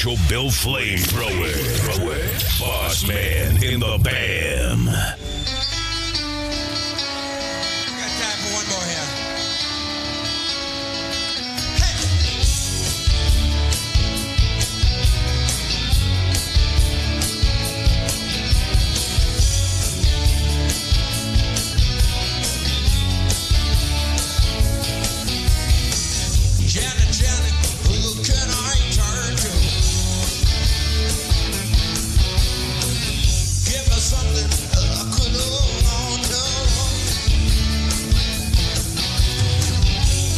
Commercial Bill Flamethrower. Bossman in the BAM. Got time for one more here. Janet, who can I turn to? Give me something I could hold on to.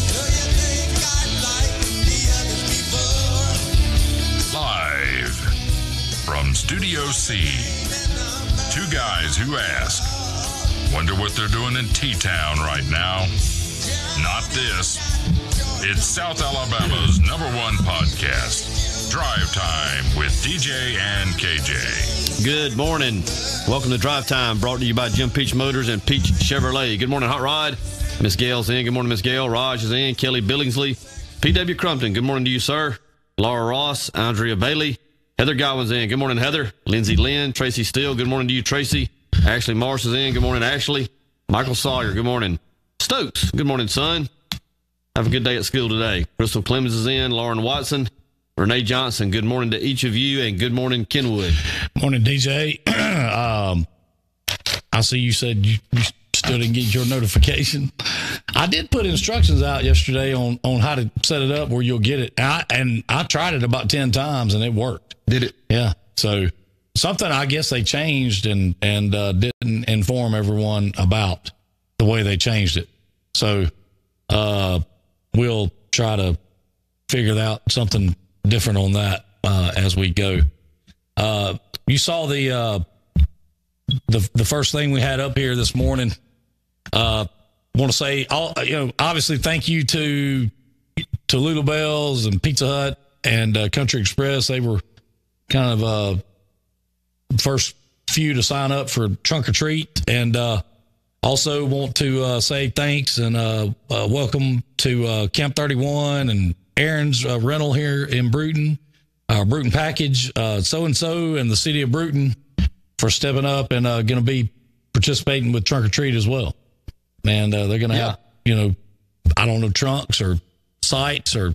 Do you think I'd like the other people? Live from Studio C, two guys who ask, wonder what they're doing in T-Town right now. Not this. It's South Alabama's #1 podcast, Drive Time with DJ and KJ. Good morning. Welcome to Drive Time, brought to you by Jim Peach Motors and Peach Chevrolet. Good morning, Hot Rod. Miss Gail's in. Good morning, Miss Gail. Raj is in. Kelly Billingsley. P.W. Crumpton. Good morning to you, sir. Laura Ross. Andrea Bailey. Heather Godwin's in. Good morning, Heather. Lindsay Lynn. Tracy Steele. Good morning to you, Tracy. Ashley Morris is in. Good morning, Ashley. Michael Sawyer. Good morning. Stokes. Good morning, son. Have a good day at school today. Crystal Clemens is in. Lauren Watson. Renee Johnson. Good morning to each of you, and good morning, Kenwood. Morning, DJ. I see you said you still didn't get your notification. I did put instructions out yesterday on how to set it up where you'll get it. And I tried it about 10 times, and it worked. Did it? Yeah. So something I guess they changed and didn't inform everyone about the way they changed it. So we'll try to figure out something different on that as we go. You saw the first thing we had up here this morning. Want to say, obviously, thank you to Lulu Bells and Pizza Hut and Country Express. They were kind of first few to sign up for Trunk or Treat, and also want to say thanks and welcome to Camp 31 and Aaron's rental here in Bruton, Bruton Package, so-and-so, and the city of Bruton for stepping up and going to be participating with Trunk or Treat as well. And they're going to have, I don't know, trunks or sites or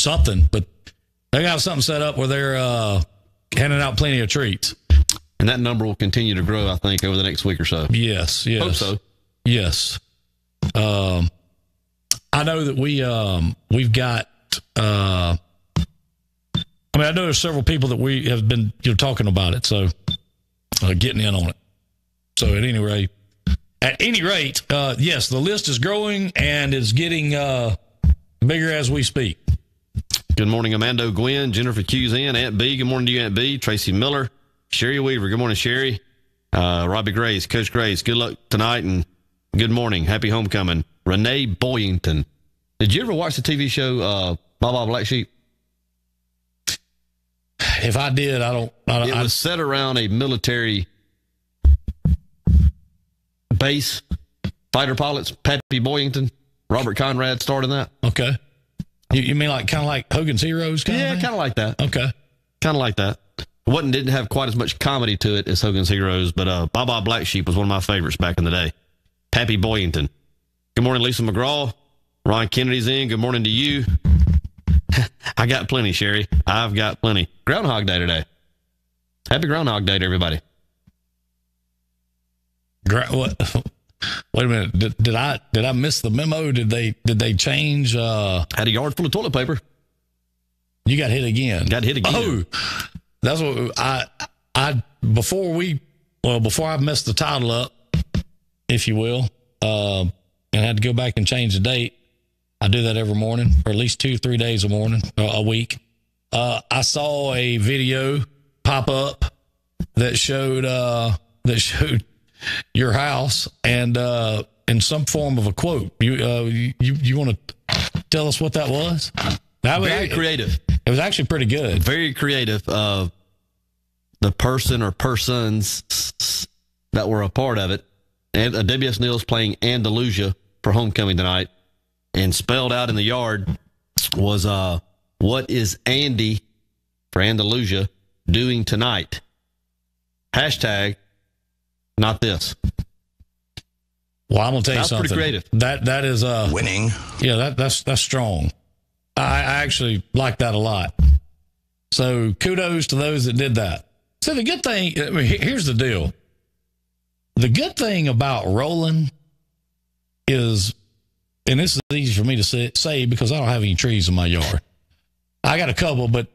something, but they got something set up where they're handing out plenty of treats. And that number will continue to grow, I think, over the next week or so. Yes. Hope so. Yes. I know that we've got, I know there's several people that we have been talking about it, so getting in on it. So at any rate, yes, the list is growing and is getting bigger as we speak. Good morning, Amanda Gwynn, Jennifer Q's in, Aunt B. Good morning to you, Aunt B. Tracy Miller, Sherry Weaver. Good morning, Sherry. Robbie Grace, Coach Grace. Good luck tonight and good morning. Happy homecoming. Renee Boyington. Did you ever watch the TV show Baba Black Sheep? If I did, it was set around a military base, fighter pilots, Pappy Boyington, Robert Conrad starred in that. Okay. You mean kind of like Hogan's Heroes? Yeah, kind of like that. Okay. Kind of like that. Didn't have quite as much comedy to it as Hogan's Heroes, but Baba Black Sheep was one of my favorites back in the day. Pappy Boyington. Good morning, Lisa McGraw. Ron Kennedy's in. Good morning to you. I got plenty, Sherry. I've got plenty. Groundhog Day today. Happy Groundhog Day to everybody. What? Wait a minute. Did I miss the memo? Did they change? Had a yard full of toilet paper. You got hit again. Got hit again. Oh, that's what before I messed the title up, if you will, and had to go back and change the date. I do that every morning, or at least 2-3 days a week. I saw a video pop up that showed your house and in some form of a quote. You want to tell us what that was? Very creative. It was actually pretty good. Very creative. The person or persons that were a part of it. And W.S. Neal's playing Andalusia for homecoming tonight. And spelled out in the yard was, what is Andy for Andalusia doing tonight? Hashtag not this. Well, I'm gonna tell you That's something. pretty creative. That is Winning. Yeah, that's strong. I actually like that a lot. So kudos to those that did that. So the good thing, I mean, here's the deal. The good thing about rolling is, and this is easy for me to say because I don't have any trees in my yard. I got a couple, but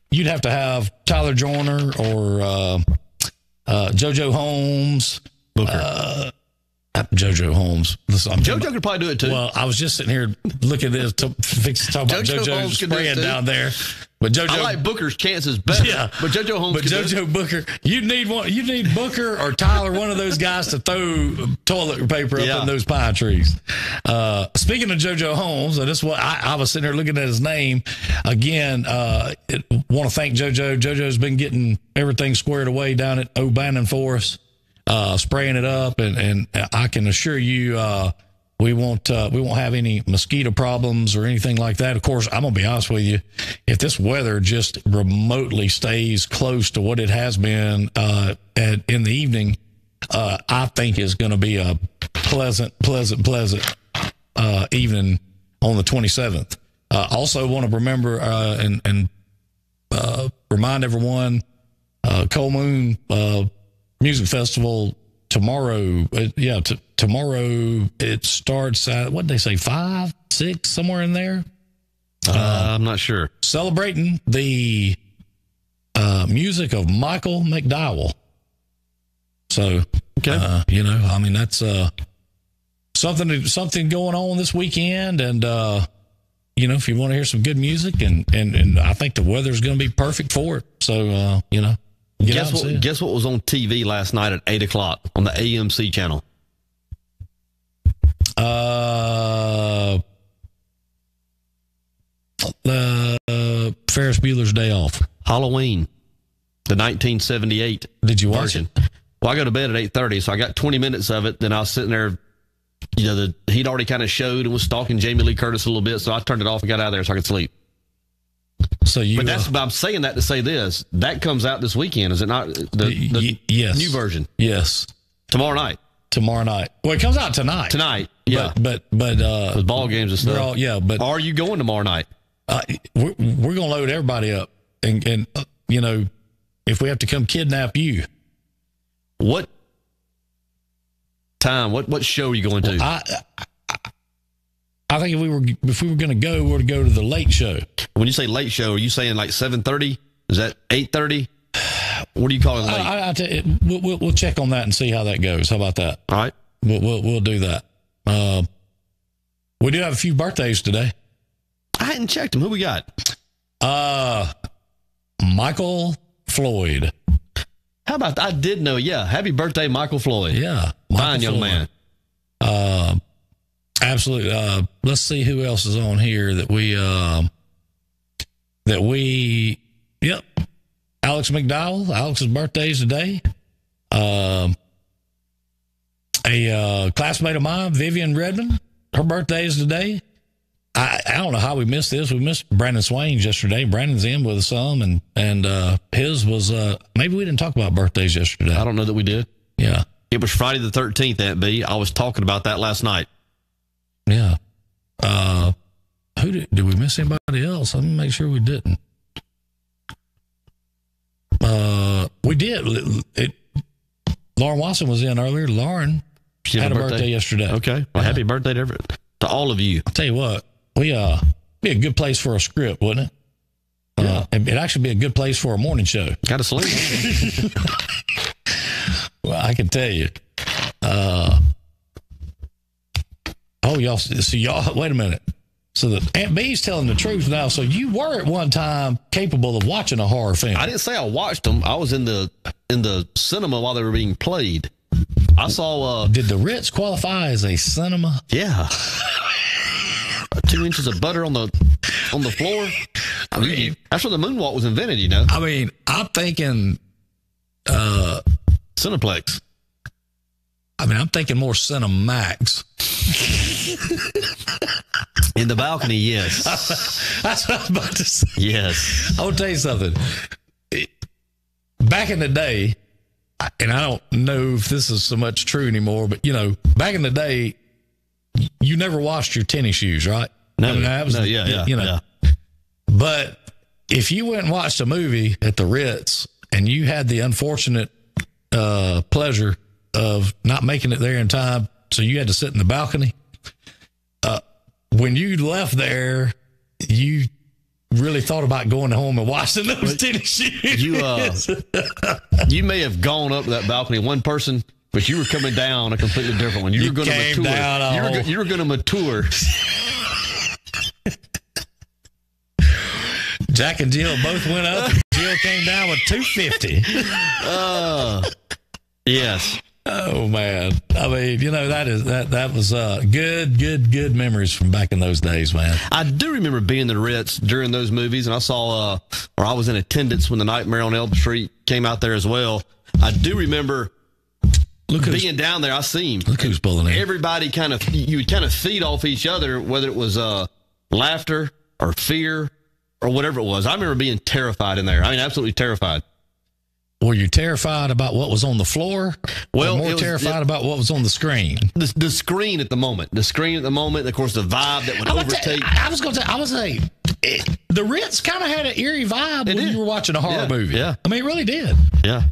you'd have to have Tyler Joyner or JoJo Holmes. Booker. JoJo Holmes. Listen, JoJo could probably do it too. Well, I was just sitting here looking at this, talking about JoJo Holmes JoJo could do it spraying too. down there. But JoJo, I like Booker's chances better. Yeah, but JoJo Holmes. But could do it. JoJo Booker, you need one. You need Booker or Tyler, one of those guys to throw toilet paper up in those pine trees. Speaking of JoJo Holmes, and this is what I was sitting here looking at his name again. Want to thank JoJo. JoJo's been getting everything squared away down at O'Bannon for us, spraying it up, and I can assure you. We won't have any mosquito problems or anything like that. Of course, I'm gonna be honest with you. If this weather just remotely stays close to what it has been in the evening, I think is going to be a pleasant evening on the 27th. Also, want to remember and remind everyone, Coal Moon Music Festival tomorrow. Tomorrow it starts at, what did they say, 5, 6, somewhere in there? I'm not sure. Celebrating the music of Michael McDowell. So, Okay. I mean, that's something going on this weekend. And, if you want to hear some good music, and I think the weather's going to be perfect for it. So, Guess what was on TV last night at 8 o'clock on the AMC channel? Ferris Bueller's Day Off. Halloween, the 1978 Did you watch version. it? Well, I go to bed at 8:30, so I got 20 minutes of it. Then I was sitting there, he'd already kind of showed and was stalking Jamie Lee Curtis a little bit, so I turned it off and got out of there so I could sleep. So you, But I'm saying that to say this. That comes out this weekend, is it not? The yes, new version. Yes, Tomorrow night. Well, it comes out tonight. Tonight, yeah. But With ball games and stuff. but Are you going tomorrow night? we're gonna load everybody up, and if we have to come kidnap you, What time? What show are you going to? I think if we were going to go, we would go to the late show. When you say late show, are you saying like 7:30? Is that 8:30? What do you call it late? We'll check on that and see how that goes. How about that? All right. We'll do that. We do have a few birthdays today. I hadn't checked them. Who we got? Michael Floyd. How about that? I did know. Yeah. Happy birthday, Michael Floyd. Yeah. Fine young Floyd. man. Absolutely. Let's see who else is on here that we yep. Alex McDowell. Alex's birthday is today. A classmate of mine, Vivian Redmond, her birthday is today. I don't know how we missed this. We missed Brandon Swain yesterday. Brandon's in with us some, and his was maybe we didn't talk about birthdays yesterday. I don't know that we did. Yeah. It was Friday the 13th, Aunt B. I was talking about that last night. Yeah. Who did we miss anybody else? Let me make sure we didn't. We did. Lauren Watson was in earlier. Lauren had a birthday yesterday. Okay. Well, happy birthday to all of you. I'll tell you what, be a good place for a script, wouldn't it? Yeah. It'd actually be a good place for a morning show. Got to sleep. Well, I can tell you. Y'all, wait a minute. So the Aunt B's telling the truth now. So you were at one time capable of watching a horror film. I didn't say I watched them. I was in the cinema while they were being played. I saw. Did the Ritz qualify as a cinema? Yeah. 2 inches of butter on the floor. I mean, that's where the moonwalk was invented. You know. I mean, I'm thinking. Cineplex. I mean, I'm thinking more Cinemax. In the balcony, yes. That's what I was about to say. Yes. I will tell you something. Back in the day, and I don't know if this is so much true anymore, but, back in the day, you never washed your tennis shoes, right? No, yeah. But if you went and watched a movie at the Ritz and you had the unfortunate pleasure of not making it there in time, so you had to sit in the balcony, when you left there, you really thought about going home and washing those tennis shoes. You may have gone up to that balcony, one person, but you were coming down a completely different one. You were going to mature. You were going to mature. Jack and Jill both went up. Jill came down with 250. Yes. Oh man! I mean, that was good memories from back in those days, man. I do remember being in the Ritz during those movies, and I saw, or I was in attendance when The Nightmare on Elm Street came out there as well. I do remember being down there. I seen. Look who's pulling in. Everybody you would kind of feed off each other, whether it was laughter or fear or whatever it was. I remember being terrified in there. I mean, absolutely terrified. Were you terrified about what was on the floor? Well, or more terrified about what was on the screen? The screen at the moment. The screen at the moment, and of course, the vibe that would overtake. I was say, the Ritz kind of had an eerie vibe when you were watching a horror movie. Yeah. I mean, it really did. Yeah.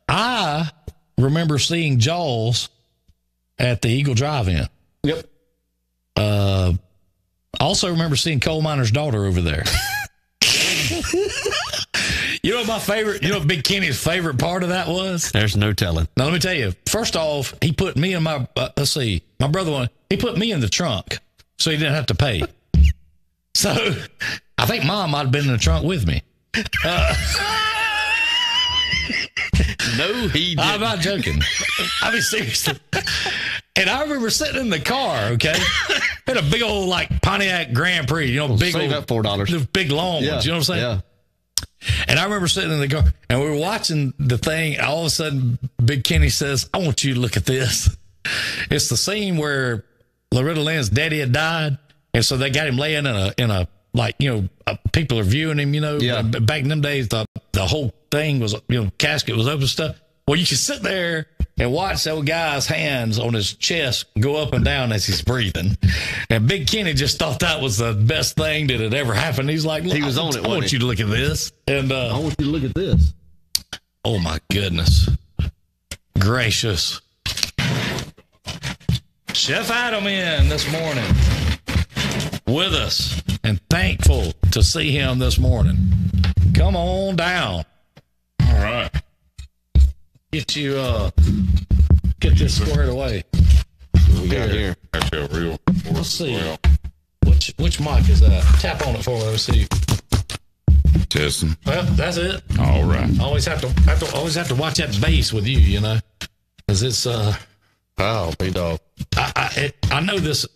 I remember seeing Jaws at the Eagle Drive-In. Yep. Also remember seeing Coal Miner's Daughter over there. You know what Big Kenny's favorite part of that was? There's no telling. Now, let me tell you. First off, he put me and my brother, he put me in the trunk so he didn't have to pay. So I think Mom might have been in the trunk with me. No, he didn't. I'm not joking. I mean, seriously. And I remember sitting in the car, okay? Had a big old, Pontiac Grand Prix, big save old, that $4. Those big long ones, you know what I'm saying? Yeah. And I remember sitting in the car, and we were watching the thing. All of a sudden, Big Kenny says, "I want you to look at this." It's the scene where Loretta Lynn's daddy had died, and so they got him laying in a people are viewing him. Yeah. Back in them days, the whole thing was casket was open and stuff. Well, you could sit there and watch that guy's hands on his chest go up and down as he's breathing. And Big Kenny just thought that was the best thing that had ever happened. He's like, he was on it. I want you to look at this. And I want you to look at this. Oh my goodness gracious! Chef Adam in this morning with us, and thankful to see him this morning. Come on down. All right. Get this squared away. We got here. Actually, a real. Let's see. Well, Which mic is that? Tap on it for me. Let's see. testing. Well, that's it. All right. Always have to watch that bass with you, because it's Oh, B-Dog. I know this.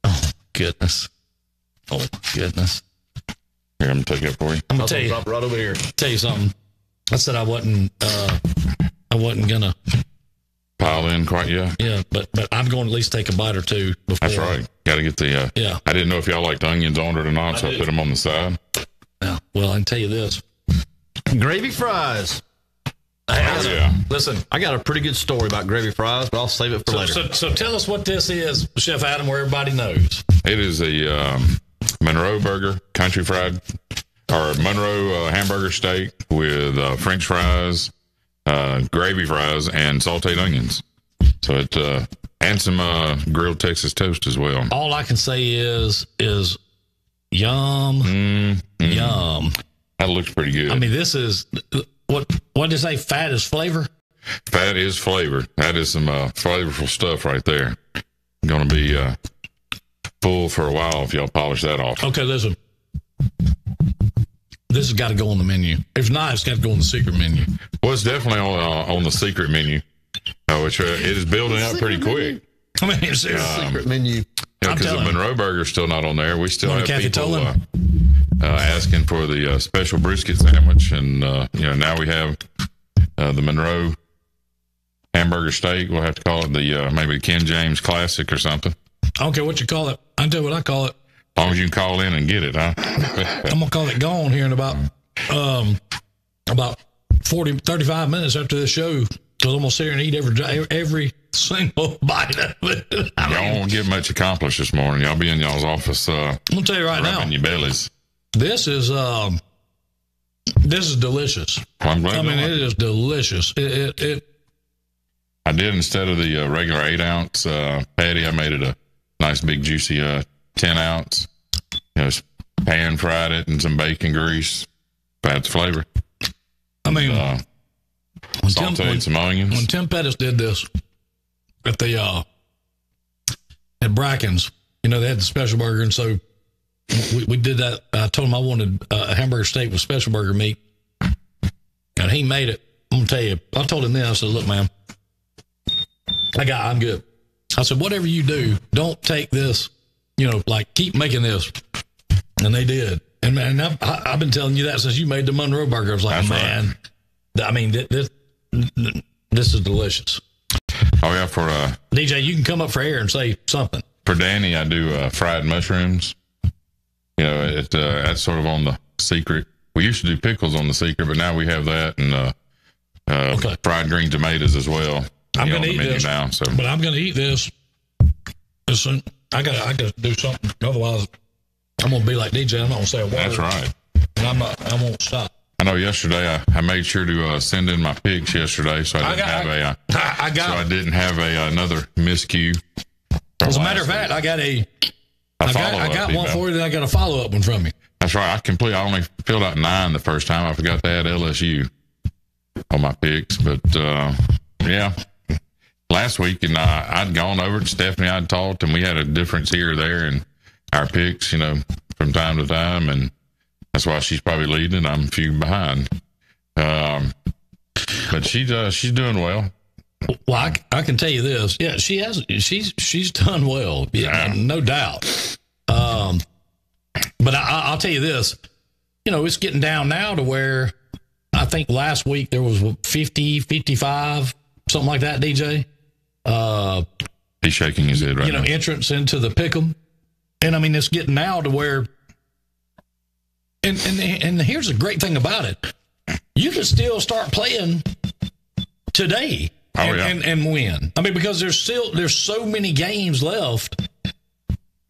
Oh goodness. Oh goodness. Here, I'm gonna take it for you. I'm gonna tell you. Drop it right over here. Tell you something. I said I wasn't gonna. Pile in quite yet. Yeah, but I'm going to at least take a bite or two before. That's right. Got to get the. Yeah. I didn't know if y'all liked onions on it or not, so I put them on the side. Yeah. Well, I can tell you this. Gravy fries. Yeah. Listen, I got a pretty good story about gravy fries, but I'll save it for later. So tell us what this is, Chef Adam, where everybody knows. It is a Monroe burger, country fried, or Monroe hamburger steak with French fries, gravy fries, and sauteed onions. So it and some grilled Texas toast as well. All I can say is yum, yum. That looks pretty good. I mean, this is what did you say? Fat is flavor. Fat is flavor. That is some flavorful stuff right there. Going to be full for a while if y'all polish that off. Okay, listen. This has got to go on the menu. If not, it's got to go on the secret menu. Well, it's definitely on the secret menu, which it is building up pretty quick. I mean, it's Secret menu. Because the telling you. Monroe burger's still not on there. We still Wanna have Kathy people Tolan? asking for the special brisket sandwich, and now we have the Monroe hamburger steak. We'll have to call it the maybe Ken James Classic or something. I don't care what you call it. I can tell you what I call it. As long as you can call in and get it, huh? I'm gonna call it gone here in about 35 minutes after this show. Because I'm gonna sit here and eat every single bite of it. Y'all won't get much accomplished this morning. Y'all be in y'all's office. I'm gonna tell you right now. Rubbing your bellies. This is delicious. Well, I'm glad. I mean, it is delicious. It I did, instead of the regular 8-ounce patty, I made it a nice big juicy 10-ounce. Pan fried it in some bacon grease. Adds flavor. I mean, sauteed some onions. When Tim Pettis did this at the at Bracken's, they had the special burger, and so we did that. I told him I wanted a hamburger steak with special burger meat, and he made it. I'm gonna tell you, I told him this. I said, "Look, man, I'm good." I said, "Whatever you do, don't take this. Keep making this." And they did. And man, I've been telling you that since you made the Monroe burger. I was like, That's man, right. I mean, this is delicious. Oh yeah, for DJ, you can come up for air and say something. For Danny, I do fried mushrooms. That's sort of on the secret. We used to do pickles on the secret, but now we have that and fried green tomatoes as well. I'm going to eat this now, but I'm going to eat this as soon. I got to do something. Otherwise, I'm going to be like DJ. I'm not going to say a word. That's right. And I won't stop. I know yesterday I made sure to send in my pics yesterday, so I didn't have another miscue. As a matter of fact, I got one for you, then I got a follow-up one from you. That's right. I only filled out 9 the first time. I forgot to add LSU on my picks, but yeah. Last week, and I'd gone over to Stephanie. I'd talked, and we had a difference here or there in our picks, from time to time, and that's why she's probably leading. I'm a few behind, but she's doing well. Well, I can tell you this. Yeah, she has. She's done well. Yeah, no doubt. But I'll tell you this. It's getting down now to where I think last week there was 50, 55, something like that. DJ. He's shaking his head right now. Entrance into the pick'em, and I mean it's getting now to where. And here's the great thing about it: you can still start playing today. And win. I mean, because there's so many games left.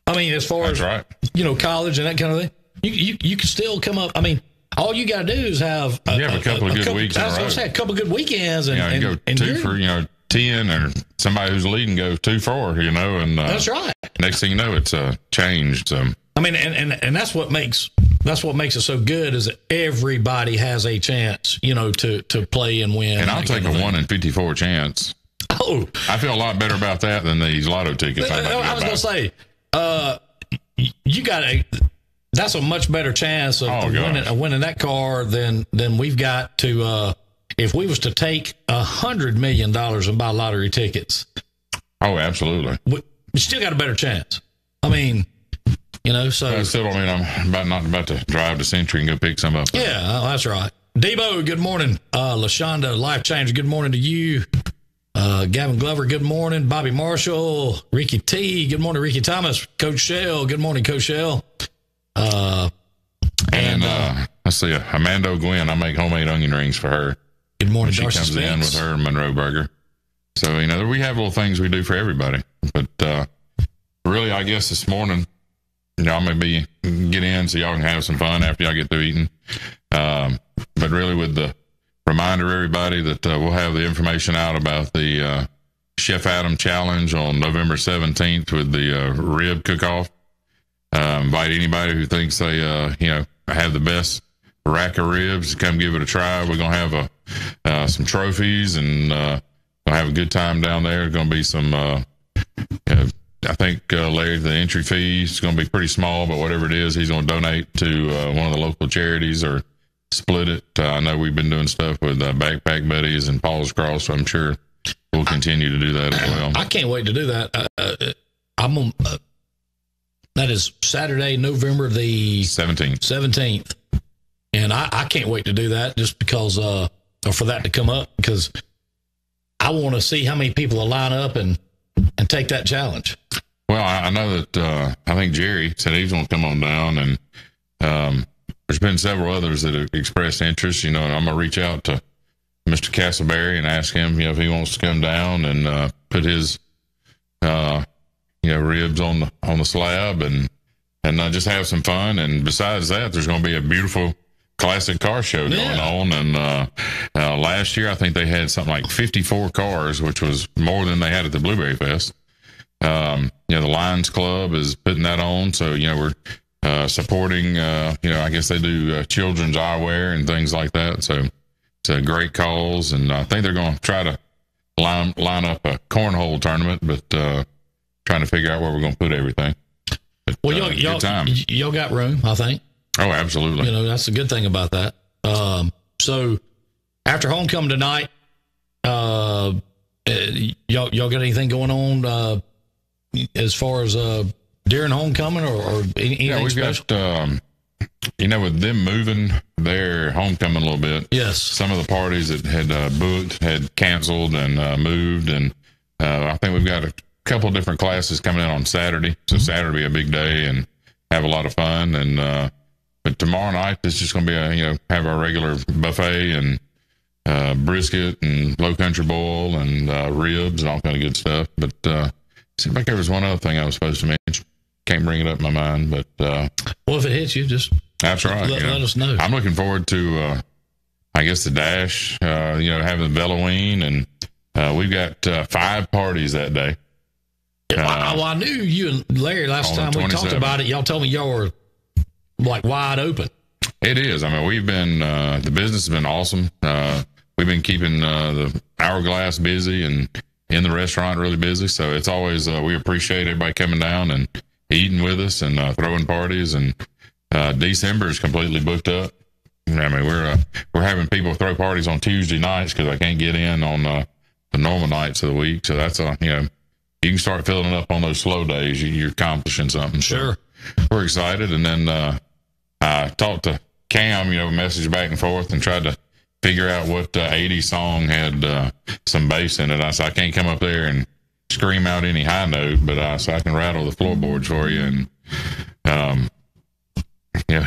I mean, as far as college and that kind of thing, you can still come up. I mean, all you got to do is have a couple of good weeks. I was going to say a couple of good weekends, and go 2 for 10, or somebody who's leading go 2 for and that's right. Next thing you know, it's changed. I mean, and that's what makes it so good is that everybody has a chance, to play and win. And I'll take a 1 in 54 chance. Oh, I feel a lot better about that than these lotto tickets. I was going to say, you got that's a much better chance of winning that car than we've got to. If we was to take $100 million and buy lottery tickets. Oh, absolutely. We still got a better chance. I mean. So still, I'm not about to drive to Century and go pick some up. Yeah, that's right. Debo, good morning. LaShonda, Life Changer, good morning to you. Gavin Glover, good morning. Bobby Marshall, Ricky T, good morning. Ricky Thomas, Coach Shell, good morning, Coach Shell. Let's see, Amanda O'Gwen, I make homemade onion rings for her. Good morning, she Darcy comes Spence. in with her Monroe burger. So, we have little things we do for everybody. But really, I guess this morning, y'all maybe get in so y'all can have some fun after y'all get through eating. But really, with the reminder, everybody, that we'll have the information out about the Chef Adam Challenge on November 17th with the rib cook-off. Invite anybody who thinks they, have the best rack of ribs to come give it a try. We're going to have some trophies, and we'll have a good time down there. There's going to be some... I think, Larry, the entry fee is going to be pretty small, but whatever it is, he's going to donate to one of the local charities or split it. I know we've been doing stuff with Backpack Buddies and Paul's Cross, so I'm sure we'll continue to do that as well. I can't wait to do that. That is Saturday, November the 17th. And I can't wait to do that just because, or for that to come up, because I want to see how many people will line up and take that challenge. Well, I know that I think Jerry said he's going to come on down, and there's been several others that have expressed interest. And I'm going to reach out to Mr. Castleberry and ask him, if he wants to come down and put his, ribs on the slab and just have some fun. And besides that, there's going to be a beautiful classic car show going on. And last year, I think they had something like 54 cars, which was more than they had at the Blueberry Fest. The Lions Club is putting that on. So, we're supporting, I guess they do children's eyewear and things like that. So it's a great cause. And I think they're going to try to line up a cornhole tournament, but trying to figure out where we're going to put everything. But, well, y'all got room, I think. Oh, absolutely. That's the good thing about that. So after homecoming tonight, y'all got anything going on as far as during homecoming or anything we've special? got, with them moving their homecoming a little bit. Yes. Some of the parties that had booked had canceled and moved. And I think we've got a couple of different classes coming in on Saturday. So Saturday will be a big day and have a lot of fun. And but tomorrow night, it's just going to be have our regular buffet and brisket and low country boil and ribs and all kind of good stuff. But seems like there was one other thing I was supposed to mention. Can't bring it up in my mind, but well, if it hits you, just that's right. Let us know. I'm looking forward to, I guess, the dash. Having the Halloween, and we've got 5 parties that day. I knew you and Larry last time we talked about it. Y'all told me y'all were like wide open. It is. I mean, we've been the business has been awesome. We've been keeping the Hourglass busy and in the restaurant really busy. So it's always we appreciate everybody coming down and eating with us and throwing parties. And December is completely booked up. I mean, we're having people throw parties on Tuesday nights because I can't get in on the normal nights of the week. So that's you can start filling it up on those slow days. You're accomplishing something. Sure. So we're excited. And then I talked to Cam, message back and forth and tried to figure out what 80s song had some bass in it. I said, I can't come up there and scream out any high note, but I can rattle the floorboards for you. And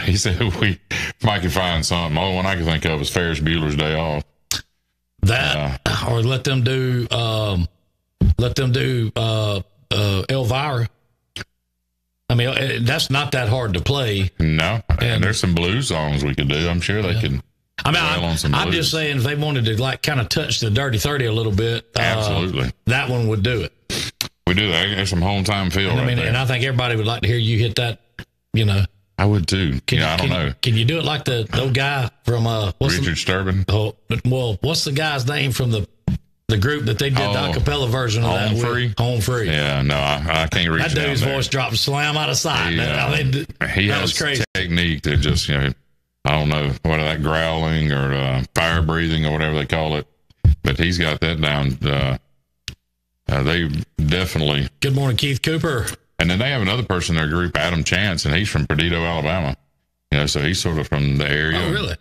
he said we might can find something. The only one I can think of is Ferris Bueller's Day Off. That or let them do Elvira. I mean, that's not that hard to play. No, and there's some blues songs we could do. I'm sure they can. I mean, I'm just saying if they wanted to kind of touch the Dirty 30 a little bit, absolutely, that one would do it. We do that. There's some home time feel right there. And I think everybody would like to hear you hit that. I would too. I don't know. Can you do it like the old guy from Richard Sturban? Oh, well, what's the guy's name from the group that they did the acapella version of that? Home Free. Yeah, no, I can't reach that dude's voice dropped slam out of sight. He has crazy technique that just I don't know what that growling or fire breathing or whatever they call it, but he's got that down. They definitely. Good morning, Keith Cooper. And then they have another person in their group, Adam Chance, and he's from Perdido, Alabama. So he's sort of from the area. Oh, really?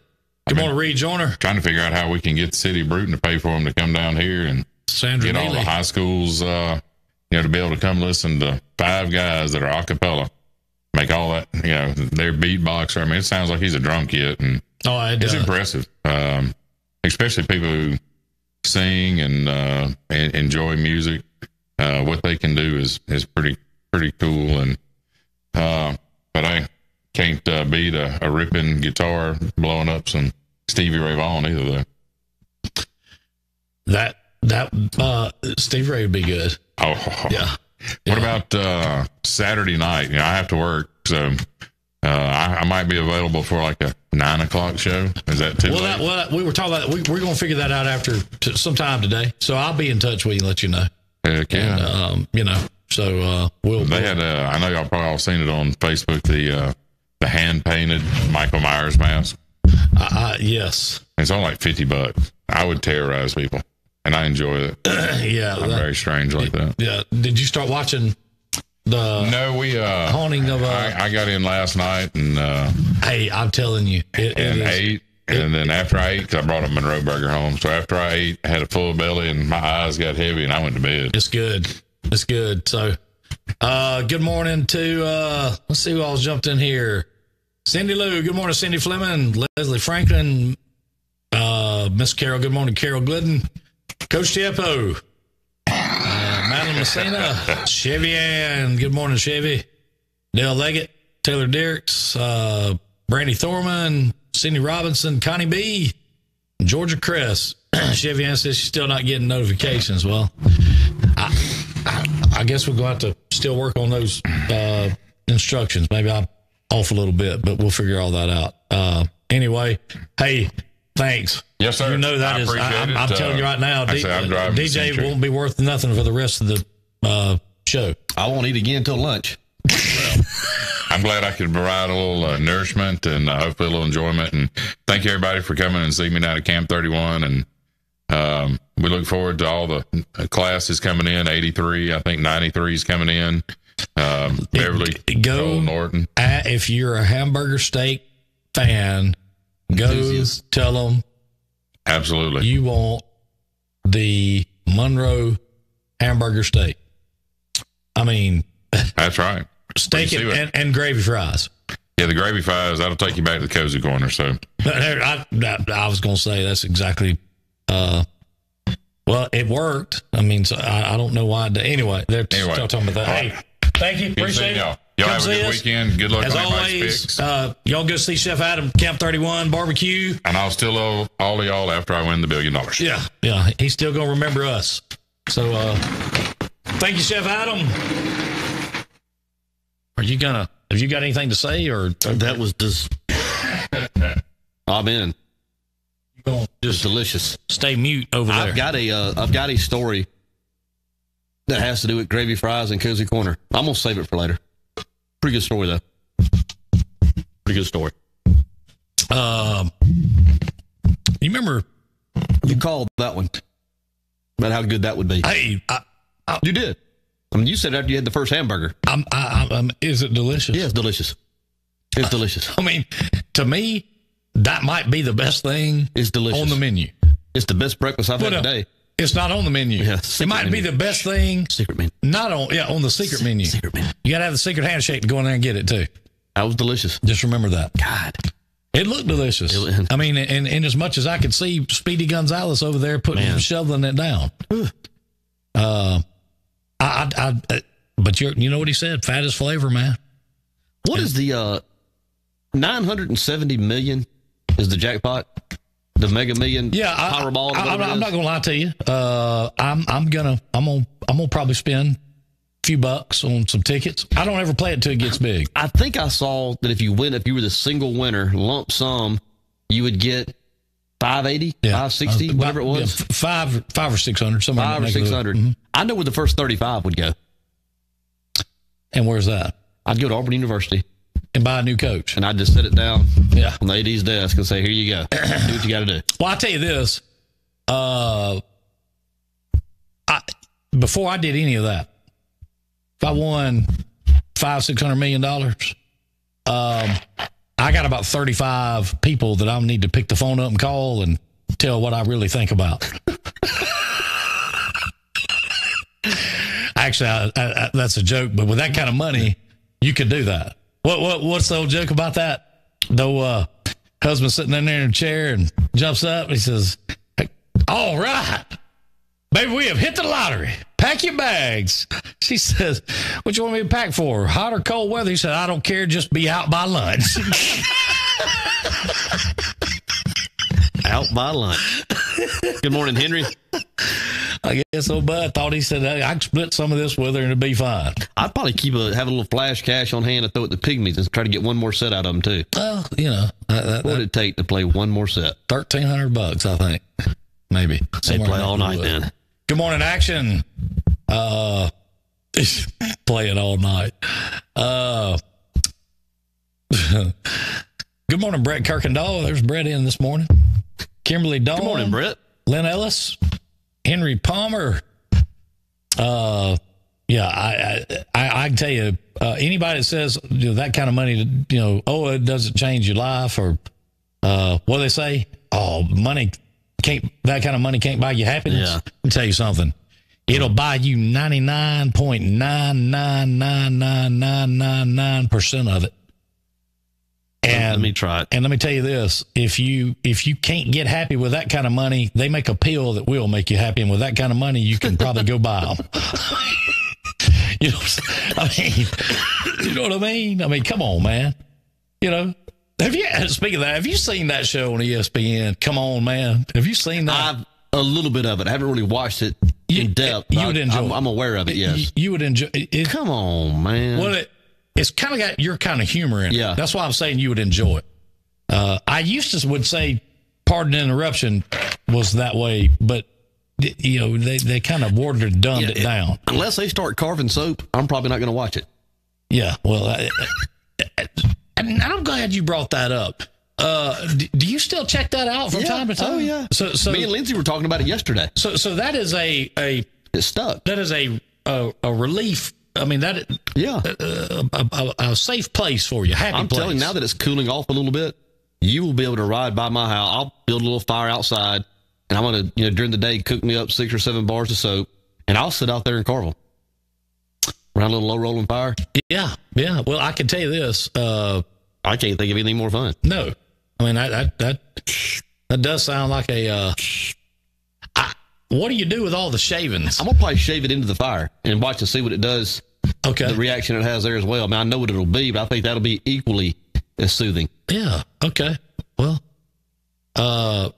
Good morning, Reed Joyner. Trying to figure out how we can get the city of Bruton to pay for them to come down here and Sandra get Neely. all the high schools, to be able to come listen to 5 guys that are a cappella, make all that, their beatboxer. I mean, it sounds like he's a drum kit, and it's impressive. Especially people who sing and enjoy music. What they can do is pretty cool. And but I can't beat a ripping guitar blowing up some Stevie Ray Vaughan either, though. That Stevie Ray would be good. Oh yeah. What about Saturday night? I have to work, so I might be available for like a 9:00 show. Is that too late? We were talking about that. We're going to figure that out after sometime today. So I'll be in touch with you and let you know. Heck yeah. And, so we'll. They had I know y'all probably all seen it on Facebook. The hand painted Michael Myers mask. Yes. It's only like $50. I would terrorize people, and I enjoy it. Yeah, I'm very strange like that. Yeah. Did you start watching the? No, we haunting of. I got in last night and. Hey, I'm telling you, it ate. And then after I ate, because I brought a Monroe burger home, so after I ate, I had a full belly and my eyes got heavy and I went to bed. It's good. So Good morning to, let's see who else jumped in here. Cindy Lou, good morning, Cindy Fleming. Leslie Franklin, Miss Carol, good morning, Carol Glidden. Coach Tiepo, Madeline Messina, Chevy Ann, good morning, Chevy. Dale Leggett, Taylor Dirks, Brandy Thorman, Cindy Robinson, Connie B, Georgia Cress. Chevy Ann says she's still not getting notifications. Well, I guess we're going to have to still work on those instructions. Maybe I'm off a little bit, but we'll figure all that out. Anyway, hey, thanks. Yes, sir. You know that I is. appreciate it. I'm telling you right now, I'm driving DJ won't be worth nothing for the rest of the show. I won't eat again until lunch. I'm glad I could provide a little nourishment and hopefully a little enjoyment. And thank you, everybody, for coming and seeing me down at Camp 31. And we look forward to all the classes coming in. 83, I think 93 is coming in. Beverly, Cole, Norton. If you're a hamburger steak fan, go tell them. Absolutely. You want the Monroe hamburger steak. I mean, that's right. Steak and gravy fries. Yeah, the gravy fries, that'll take you back to the cozy corner. So I was going to say that's exactly, well, it worked. I mean, so I don't know why. Anyway, they're still talking about that. Hey, thank you. Appreciate it. Y'all have a good weekend. Good luck as on always. Picks. Y'all go see Chef Adam, Camp 31 barbecue. And I'll still owe all of y'all after I win the $1 billion. Yeah. He's still going to remember us. So, thank you, Chef Adam. Have you got anything to say or? That was just, amen. Just delicious. Stay mute over there. I've got a story that has to do with gravy fries and cozy corner. I'm going to save it for later. Pretty good story, though. Pretty good story. You remember? You called that one about how good that would be. Hey, you did. I mean, you said after you had the first hamburger. Is it delicious? Yeah, it's delicious. It's delicious. I mean, to me, that might be the best thing. It's delicious on the menu. It's the best breakfast I've had today. It's not on the menu. Yeah, it might be the best thing. Secret menu. Not on the secret menu. Secret menu. You got to have the secret handshake to go in there and get it too. That was delicious. Just remember that. God. It looked delicious. I mean, and as much as I could see Speedy Gonzalez over there shoveling it down. But you know what he said? Fat is flavor, man. What is the 970 million is the jackpot? The Mega Million Powerball? I'm not gonna lie to you. I'm gonna probably spend a few bucks on some tickets. I don't ever play it till it gets big. I think I saw that if you were the single winner, lump sum, you would get 580, 560, whatever it was. Yeah, five or 600, somewhere. 500 or 600. Mm-hmm. I know where the first 35 would go. And where's that? I'd go to Auburn University and buy a new coach, and I'd just set it down on the AD's desk and say, "Here you go, do what you got to do." Well, I'll tell you this: before I did any of that, if I won $500-600 million, I got about 35 people that I need to pick the phone up and call and tell what I really think about. Actually, that's a joke, but with that kind of money, you could do that. What's the old joke about that? Though husband sitting in there in a chair and jumps up and he says, "Hey, all right, baby, we have hit the lottery. Pack your bags." She says, "What you want me to pack for? Hot or cold weather?" He said, "I don't care. Just be out by lunch." Out by lunch. Good morning, Henry. I guess old Bud thought he said, "I can split some of this with her and it'll be fine." I'd probably have a little flash cash on hand to throw at the Pygmies and try to get one more set out of them too. Well, you know, what would it take to play one more set? $1,300, I think, maybe. They play all night then. Good morning, action. Play it all night. Good morning, Brett Kirkendall. There's Brett in this morning. Kimberly Dawn. Good morning, Brett. Lynn Ellis. Henry Palmer. I can tell you, anybody that says that kind of money, it doesn't change your life, or what do they say? Oh, money can't. That kind of money can't buy you happiness. Yeah. Let me tell you something. It'll buy you 99.9999999% of it. And let me try it. And let me tell you this: if you can't get happy with that kind of money, they make a pill that will make you happy, and with that kind of money, you can probably go buy them. You know what I mean? You know what I mean? I mean, come on, man. You know, speaking of that, have you seen that show on ESPN? Come on, man. Have you seen that? A little bit of it. I haven't really watched it in depth. You would enjoy it. I'm aware of it, yes. You would enjoy it. Come on, man. Well, it's kind of got your kind of humor in it. Yeah. That's why I'm saying you would enjoy it. I used to would say, pardon the interruption, was that way, but you know, they kind of watered and dumbed it down. Unless they start carving soap, I'm probably not going to watch it. Yeah, well, and I'm glad you brought that up. Do you still check that out from time to time? Oh, yeah. So me and Lindsay were talking about it yesterday. So that is it's stuck. That is a relief. I mean, that a safe place for you. Happy I'm place. telling you, now that it's cooling off a little bit, you will be able to ride by my house. I'll build a little fire outside, and I'm going to, during the day, cook me up 6 or 7 bars of soap, and I'll sit out there and carve them around a little low rolling fire. Yeah. Well, I can tell you this. I can't think of anything more fun. No, I mean that does sound like a. What do you do with all the shavings? I'm gonna probably shave it into the fire and watch and see what it does. Okay. The reaction it has there as well. I mean, I know what it'll be, but I think that'll be equally as soothing. Yeah. Okay. Well, I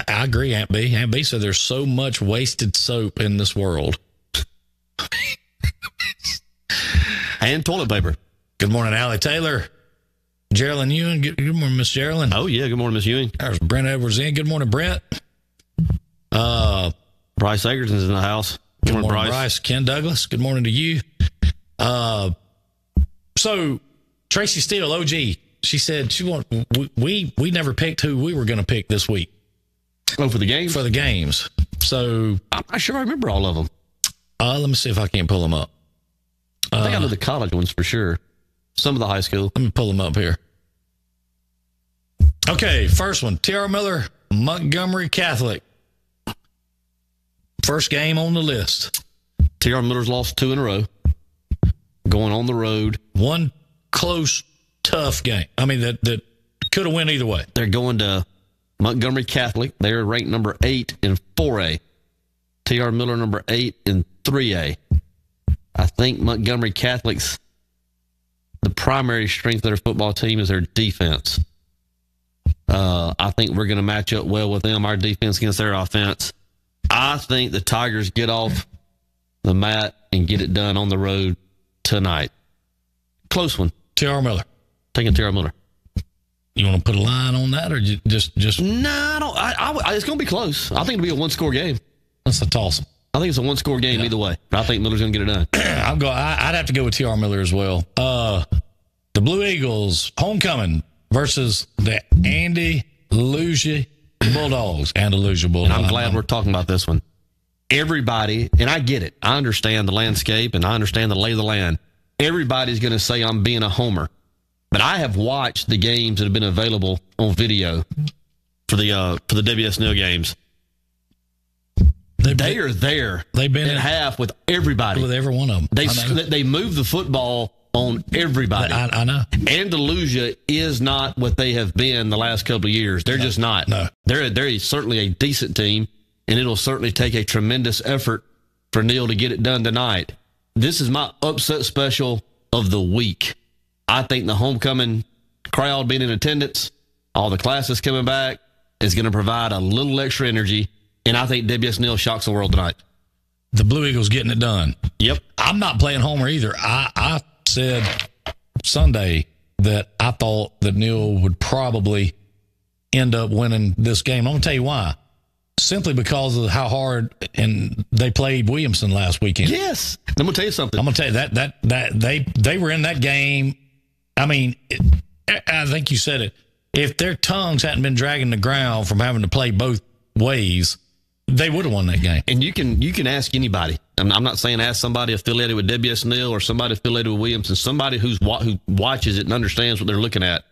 agree, Aunt B. Aunt B said there's so much wasted soap in this world. And toilet paper. Good morning, Allie Taylor. Geraldine Ewan. Good morning, Miss Geraldine. Oh, yeah. Good morning, Miss Ewing. There's Brent Edwards in. Good morning, Brent. Bryce Egerson's in the house. Good morning, Bryce. Ken Douglas. Good morning to you. So Tracy Steele, OG, she said we never picked who we were going to pick this week. Oh, for the games? For the games. So I'm not sure I remember all of them. Let me see if I can't pull them up. I think I know the college ones for sure. Some of the high school. Let me pull them up here. Okay, first one. T.R. Miller, Montgomery Catholic. First game on the list. T.R. Miller's lost 2 in a row. Going on the road. One close, tough game. I mean, that could have went either way. They're going to Montgomery Catholic. They're ranked number 8 in 4A. T.R. Miller number 8 in 3A. I think Montgomery Catholic's the primary strength of their football team is their defense. I think we're going to match up well with them, our defense against their offense. I think the Tigers get off the mat and get it done on the road tonight. Close one. T.R. Miller. Taking T.R. Miller. You want to put a line on that or just? No, I don't. It's going to be close. I think it'll be a 1-score game. That's a toss-up. I think it's a 1-score game either way. But I think Miller's going to get it done. I'd have to go with T.R. Miller as well. The Blue Eagles homecoming versus the Andalusia Bulldogs. Andalusia Bulldogs. And I'm glad we're talking about this one. Everybody, and I get it. I understand the landscape and I understand the lay of the land. Everybody's going to say I'm being a homer. But I have watched the games that have been available on video for the WSNL games. They are there. They've been at half with everybody. With every one of them. They move the football on everybody. I know. Andalusia is not what they have been the last couple of years. They're just not. No. They're certainly a decent team, and it'll certainly take a tremendous effort for Neil to get it done tonight. This is my upset special of the week. I think the homecoming crowd being in attendance, all the classes coming back, is going to provide a little extra energy. And I think WSNL shocks the world tonight. The Blue Eagles getting it done. Yep. I'm not playing homer either. I said Sunday that I thought that Neil would probably end up winning this game. I'm going to tell you why. Simply because of how hard and they played Williamson last weekend. Yes. I'm going to tell you something. I'm going to tell you that they were in that game. I mean, I think you said it. If their tongues hadn't been dragging the ground from having to play both ways, they would have won that game. And you can ask anybody. I'm not saying ask somebody affiliated with WSNL or somebody affiliated with Williamson, somebody who watches it and understands what they're looking at.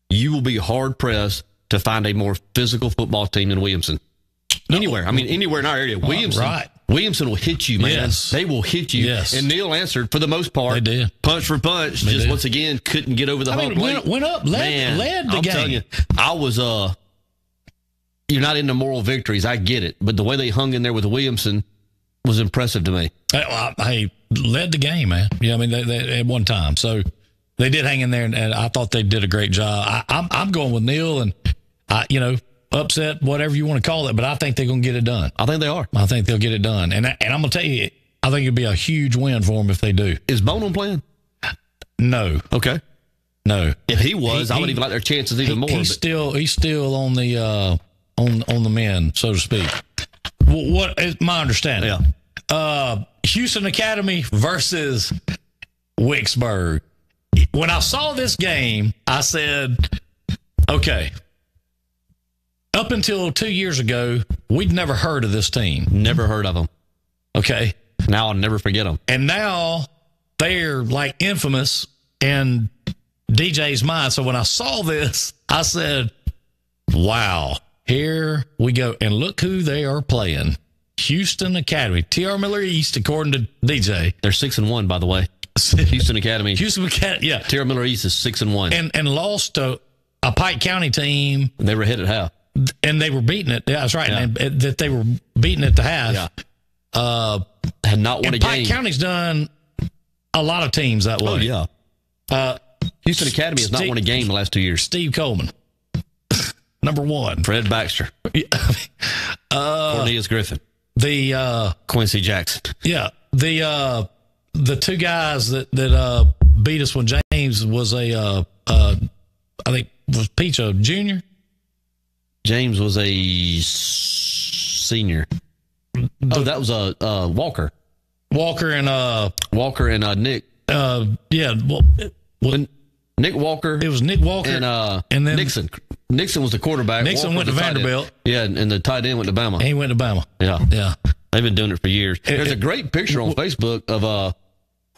You will be hard-pressed to find a more physical football team than Williamson. Anywhere. I mean, anywhere in our area. Williamson, right. Williamson will hit you, man. Yes. They will hit you. Yes. And Neal answered for the most part. They did. Punch for punch. They just did. once again couldn't get over the hump. Went up, led the I'm game. telling you, I was you're not into moral victories. I get it, but the way they hung in there with Williamson was impressive to me. Hey, led the game, man. Yeah, I mean, they at one time. So they did hang in there, and I thought they did a great job. I'm going with Neal, and upset, whatever you want to call it, but I think they're going to get it done. I think they are. I think they'll get it done, and I'm going to tell you, I think it'll be a huge win for them if they do. Is Bono playing? No, Okay. no. If he was, I would even like their chances even more. He's still on the on the men, so to speak. What is my understanding? Yeah. Houston Academy versus Wicksburg. When I saw this game, I said, okay, up until 2 years ago, we'd never heard of this team. Never heard of them. Okay. Now I'll never forget them. And now they're like infamous in DJ's mind. So when I saw this, I said, wow, here we go. And look who they are playing. Houston Academy. T.R. Miller East, according to DJ. They're 6-1, by the way. Houston Academy. Houston Academy, yeah. T.R. Miller East is 6-1. And lost to a Pike County team. They were hit at half. And they were beating it. Yeah, that's right. Yeah. And that they were beating at the half. Yeah. Had not won And a Pike game. County's done a lot of teams that way. Oh, yeah. Houston Academy has not won a game in the last 2 years. Steve Coleman, number one. Fred Baxter. Cornelius Griffin. The Quincy Jackson. yeah, the two guys that beat us when James was I think was Peach a junior. James was a senior. Oh, that was Walker. Walker and Nick. Yeah, well, Nick Walker. it was Nick Walker and then Nixon. Nixon was the quarterback. Nixon Walker went to was the tight end. Vanderbilt. Yeah, and the tight end went to Bama. and he went to Bama. Yeah. Yeah. They've been doing it for years. There's a great picture on Facebook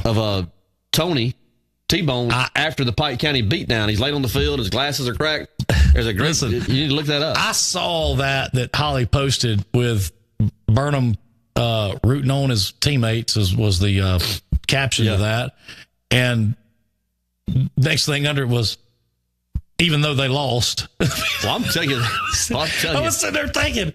of Tony T-Bone after the Pike County beatdown. He's laid on the field. His glasses are cracked. There's a great. Listen, you need to look that up. I saw that Holly posted with Burnham rooting on his teammates was the caption of that. And next thing under it was, even though they lost. Well, I'm telling you. I was sitting there thinking,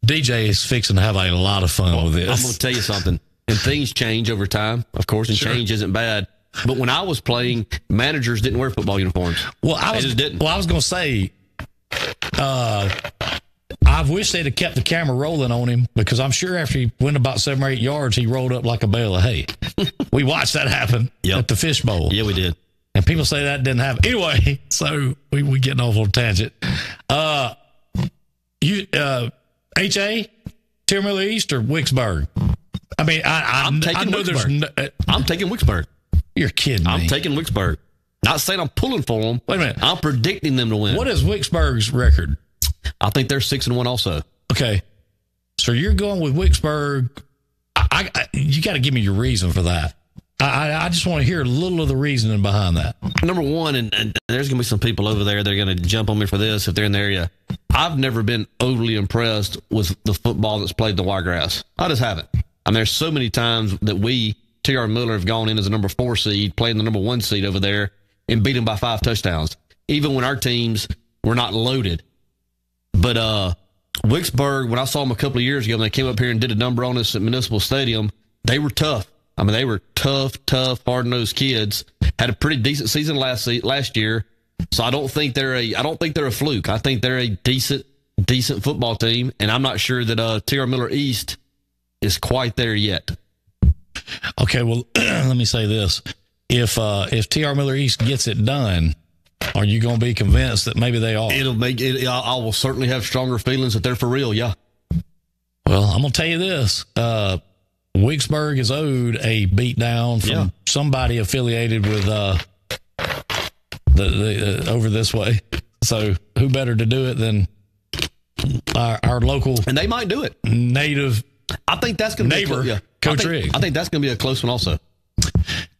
DJ is fixing to have a lot of fun with this. I'm going to tell you something. And things change over time, of course, and change isn't bad. But when I was playing, managers didn't wear football uniforms. Well, I just didn't. Well, I was going to say, I wish they'd have kept the camera rolling on him, because I'm sure after he went about 7 or 8 yards, he rolled up like a bale of hay. We watched that happen at the Fish Bowl. Yeah, we did. And people say that didn't happen. Anyway, so we getting off on a tangent. H.A., T.R. Miller East or Wicksburg? I mean, I know Wicksburg. there's... I'm taking Wicksburg. You're kidding me. I'm taking Wicksburg. Not saying I'm pulling for them. Wait a minute. I'm predicting them to win. What is Wicksburg's record? I think they're 6-1 also. Okay. So you're going with Wicksburg. You got to give me your reason for that. I just want to hear a little of the reasoning behind that. Number one, and there's going to be some people over there that are going to jump on me for this if they're in the area. I've never been overly impressed with the football that's played in the Wiregrass. I just haven't. I mean, there's so many times that we, T.R. Miller, have gone in as a number 4 seed, playing the number 1 seed over there, and beat them by 5 touchdowns, even when our teams were not loaded. But Wicksburg, when I saw them a couple of years ago, when they came up here and did a number on us at Municipal Stadium, they were tough. I mean, they were tough, hard-nosed kids. Had a pretty decent season last year, so I don't think they're a fluke. I think they're a decent football team, and I'm not sure that T.R. Miller East is quite there yet. Okay, well, let me say this: if T.R. Miller East gets it done, are you going to be convinced that maybe they are? It'll make it. I will certainly have stronger feelings that they're for real. Yeah. Well, I'm going to tell you this. Wicksburg is owed a beatdown from somebody affiliated with the over this way. So who better to do it than our local, and they might do it. Native. I think that's going to neighbor, be Coach Riggs. I think that's going to be a close one also.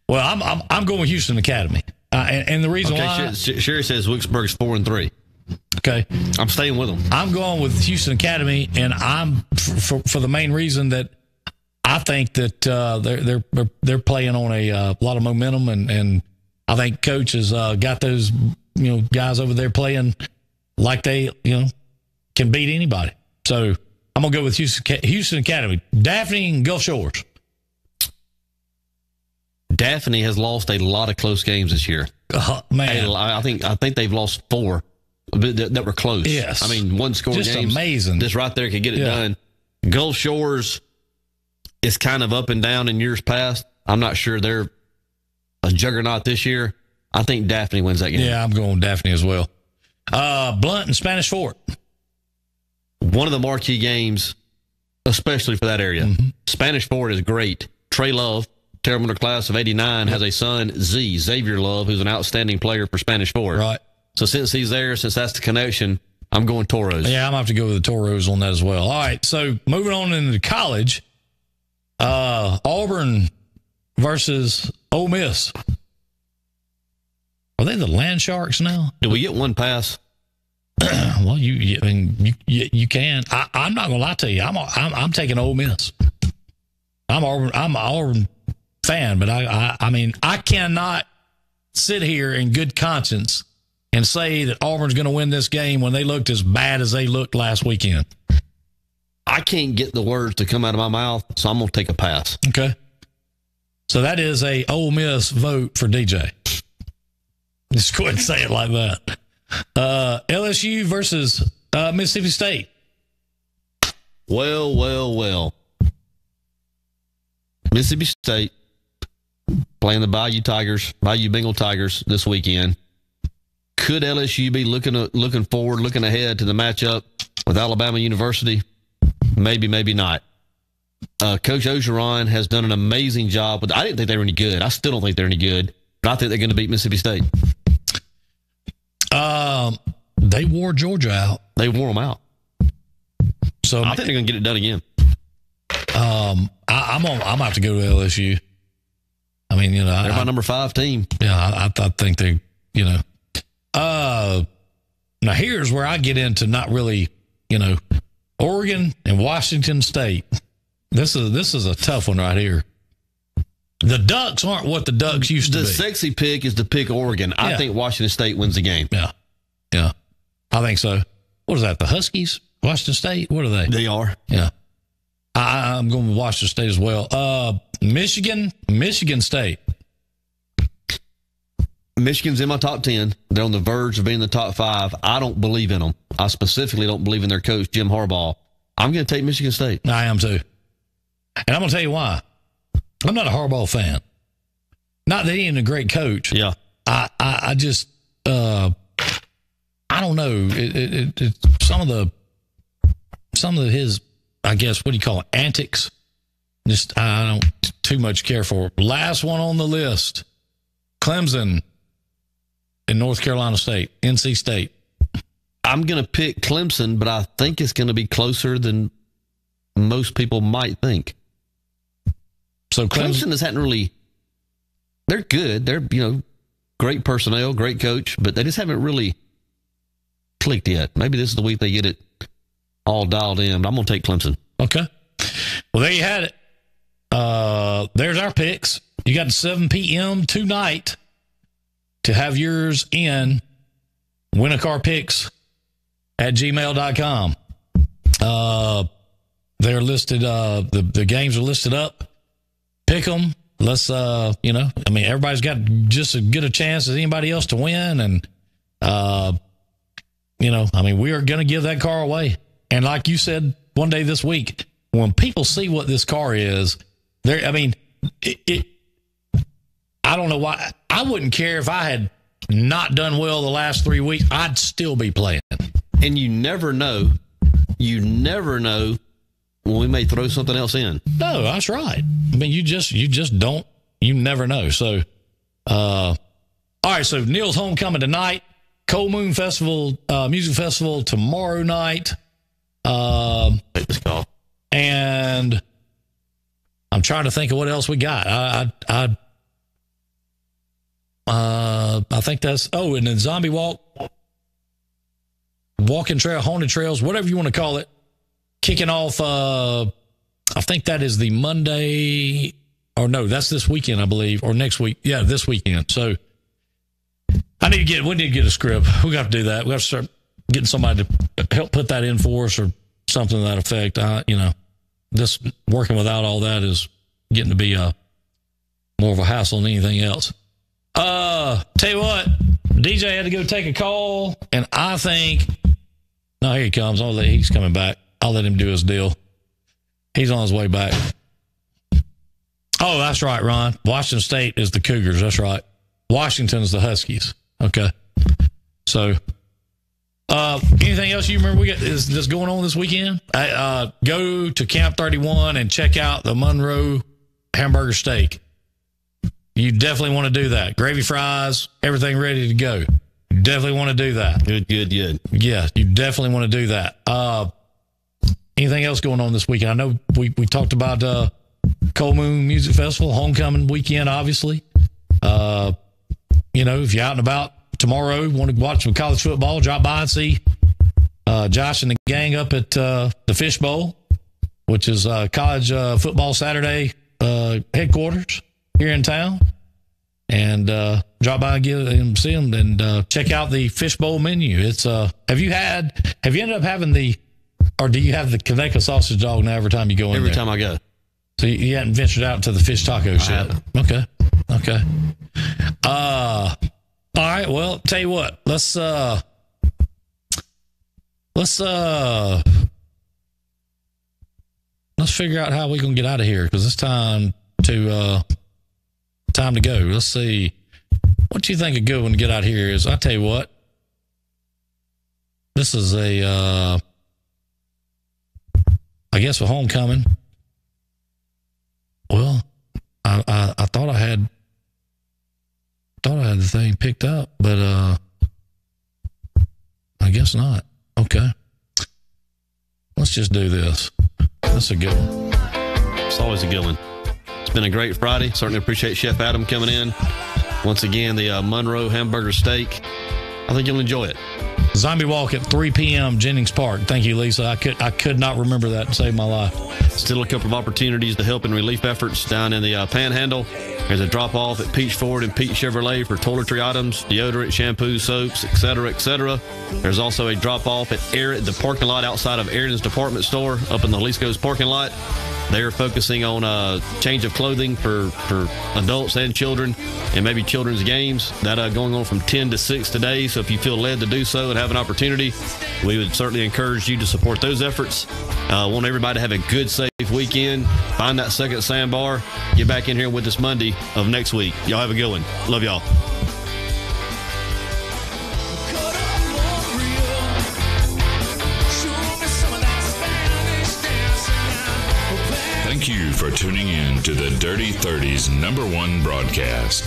Well, I'm going with Houston Academy, and the reason why. Sherry says Wicksburg's 4-3. Okay. I'm staying with them. I'm going with Houston Academy, and I'm for the main reason that I think that they're playing on a lot of momentum, and I think coach has got those guys over there playing like they can beat anybody. So I'm gonna go with Houston Academy, Daphne and Gulf Shores. Daphne has lost a lot of close games this year. Man, I think they've lost 4 that were close. Yes. I mean, one score just games. amazing. This right there could get it done. Gulf Shores is kind of up and down in years past. I'm not sure they're a juggernaut this year. I think Daphne wins that game. Yeah, I'm going Daphne as well. Blunt and Spanish Fort. One of the marquee games, especially for that area. Mm-hmm. Spanish Fort is great. Trey Love, Terrell class of 89, has a son, Xavier Love, who's an outstanding player for Spanish Fort. Right. So since he's there, since that's the connection, I'm going Toros. Yeah, I'm going to have to go with the Toros on that as well. All right, so moving on into college, Auburn versus Ole Miss. Are they the Land Sharks now? Do we get one pass? Well, you can. I'm not going to lie to you. I'm taking Ole Miss. I'm an Auburn fan, but I mean, I cannot sit here in good conscience and say that Auburn's going to win this game when they looked as bad as they looked last weekend. I can't get the words to come out of my mouth, so I'm going to take a pass. Okay. So that is a Ole Miss vote for DJ. Just go ahead and say it like that. LSU versus Mississippi State. Well. Mississippi State playing the Bayou Bengal Tigers this weekend. Could LSU be looking forward, looking ahead to the matchup with Alabama University? Maybe, maybe not. Coach Ogeron has done an amazing job. I didn't think they were any good. I still don't think they're any good. But I think they're going to beat Mississippi State. They wore Georgia out. They wore them out. So I think they're going to get it done again. I'm going to have to go to LSU. I mean, they're my number 5 team. Yeah, I think they, now here's where I get into not really, Oregon and Washington State. This is a tough one right here. The Ducks aren't what the Ducks used to be. The sexy pick is to pick Oregon. I think Washington State wins the game. Yeah. I think so. What is that, the Huskies? Washington State? What are they? They are. Yeah. I'm going with Washington State as well. Michigan State. Michigan's in my top 10. They're on the verge of being in the top 5. I don't believe in them. I specifically don't believe in their coach, Jim Harbaugh. I'm going to take Michigan State. I am too. And I'm going to tell you why. I'm not a Harbaugh fan. Not that he ain't a great coach. Yeah. I just, I don't know. Some of his, I guess, what do you call it, antics, just I don't too much care for. Last one on the list, Clemson and North Carolina State, NC State. I'm going to pick Clemson, but I think it's going to be closer than most people might think. So Clemson hasn't really, they're good. They're, great personnel, great coach, but they just haven't really clicked yet. Maybe this is the week they get it all dialed in, but I'm going to take Clemson. Okay. Well, there you had it. There's our picks. You got 7 p.m. tonight to have yours in. winacarpicks@gmail.com. They're listed. The games are listed up. Pick them. Let's, everybody's got just as good a chance as anybody else to win. And, we are going to give that car away. And like you said one day this week, when people see what this car is, I don't know why. I wouldn't care if I had not done well the last 3 weeks. I'd still be playing. And you never know. You never know when we may throw something else in. No, that's right. I mean, you just don't. You never know. So, all right. So Neil's Homecoming tonight. Cold Moon Festival, Music Festival tomorrow night. And I'm trying to think of what else we got. I think that's, and then Zombie Walk walking trail, haunted trails, whatever you want to call it, kicking off, I think that is the Monday, or no, that's this weekend, I believe, or next week. Yeah, this weekend. So we need to get a script. We got to do that. We have to start getting somebody to help put that in for us or something to that effect. Just working without all that is getting to be more of a hassle than anything else. Tell you what, DJ had to go take a call, and I think, no, here he comes. He's coming back. I'll let him do his deal. He's on his way back. Oh, that's right, Ron. Washington State is the Cougars. That's right. Washington's the Huskies. Okay. So, anything else you remember is this going on this weekend? Go to Camp 31 and check out the Monroe hamburger steak. You definitely want to do that. Gravy fries, everything ready to go. You definitely want to do that. Good. Yeah, you definitely want to do that. Anything else going on this weekend? I know we talked about Cold Moon Music Festival, homecoming weekend, obviously. If you're out and about tomorrow, want to watch some college football, drop by and see Josh and the gang up at the Fish Bowl, which is college football Saturday headquarters here in town. And drop by and see them and check out the Fish Bowl menu. It's have you ended up having or do you have the Kaneka sausage dog now every time you go in Every there? time I go. So you hadn't ventured out to the fish tacos yet? Okay. All right. Well, tell you what. Let's figure out how we're gonna get out of here because it's time to go. Let's see. What do you think a good one to get out of here is? I tell you what. This is I guess for homecoming. Well, I thought I had the thing picked up, but I guess not. Okay. Let's just do this. That's a good one. It's always a good one. It's been a great Friday. Certainly appreciate Chef Adam coming in. Once again, the Monroe hamburger steak. I think you'll enjoy it. Zombie Walk at 3 p.m. Jennings Park. Thank you, Lisa. I could not remember that and save my life. Still a couple of opportunities to help in relief efforts down in the Panhandle. There's a drop-off at Peach Ford and Peach Chevrolet for toiletry items, deodorant, shampoo, soaps, etc., etc. There's also a drop-off at the parking lot outside of Aaron's Department Store up in the Lisco's parking lot. They're focusing on a change of clothing for adults and children and maybe children's games. That going on from 10 to 6 today. So if you feel led to do so and have an opportunity, we would certainly encourage you to support those efforts. Want everybody to have a good, safe weekend. Find that second sandbar. Get back in here with us Monday of next week. Y'all have a good one. Love y'all. Thank you for tuning in to the Dirty 30's #1 broadcast,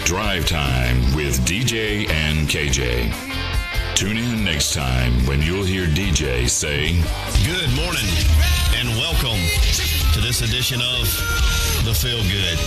Drive Time with DJ and KJ. Tune in next time when you'll hear DJ say, Good morning and welcome to this edition of The Feel Good.